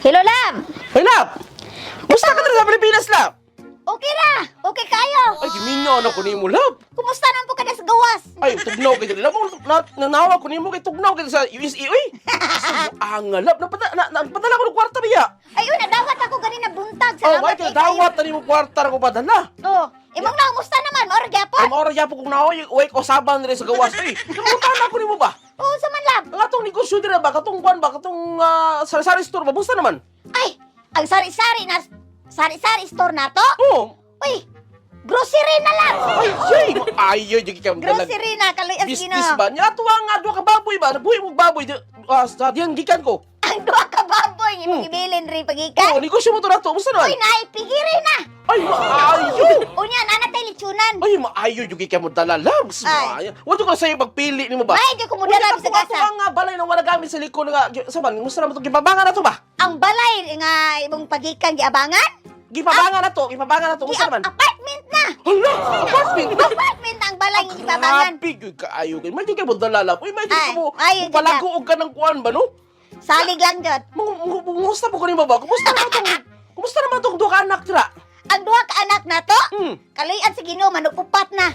Hello, Lab! Ay, Lap! Musta ka na sa Pilipinas, Lap? Okay ra! Okay kayo! Ay, gimingaw na ko ni mo, Lap. Kumusta naman po ka na sa gawas? Ay, tugnaw ka dyan. Lap, nanawa ko ni mo kay tugnaw ka sa USA, uy. Ang Lap, napadala ko ng kwarta biya. Ayun, nadawat ako ganina buntag. Oh, Salamat ay, dawat na ni mo kwarta ko padala. Oh, imong lang, kumusta naman? Maura Ay, gyapon? maura ya po kung naoy, uy, ko saban rin sa gawas. Ay, namunta ko ni mo ba? Oo, sa man, Lab. Ang atong negosyo din ba? Katong kwan ba? Katong sari-sari store ba? Musta naman? Ay, ang sari-sari na... Sari-sari store na to? Oo. Uy, grocery na lang! Ay, yay! Ayaw, yung kikam dalag. Grocery na, kaluyan Business ba? Niya tuwa nga, doon ka baboy ba? Nabuhay mo baboy sa diyan gikan ko. Ang duwa ka baboy, imong ibilin rin pagikan. Oo, negosyo mo to na to. Musta Uy, naman? naipigiri na! Ay, maayo! Unya, nanatay litsunan. Ay, maayo yung kikam mo dalalabs. Ay. Maayo. Wala ko sa'yo magpili ni mo ba? May, di ko mudala sa Ito gasa. nga balay na wala gamit sa likod nga. Saban, musta naman ito? Gipabangan na to ba? Ang balay nga imong pagikan giabangan? Gipabangan na to. Gipabangan na to. Musta naman? Apartment na! Hala, apartment. Apartment na ang balay nga giabangan. Happy yung kaayo. May di ka mo dalalab. Uy, may di Ay, ka mo. ay, Palagoog ka ng kuwan ba, no? Salig lang jud. Kumusta po ko ni ba? Kumusta naman tong duha ka anak tira? Ang duha ka anak na to, Hmm. kaluyan sa Ginoo manupupat na.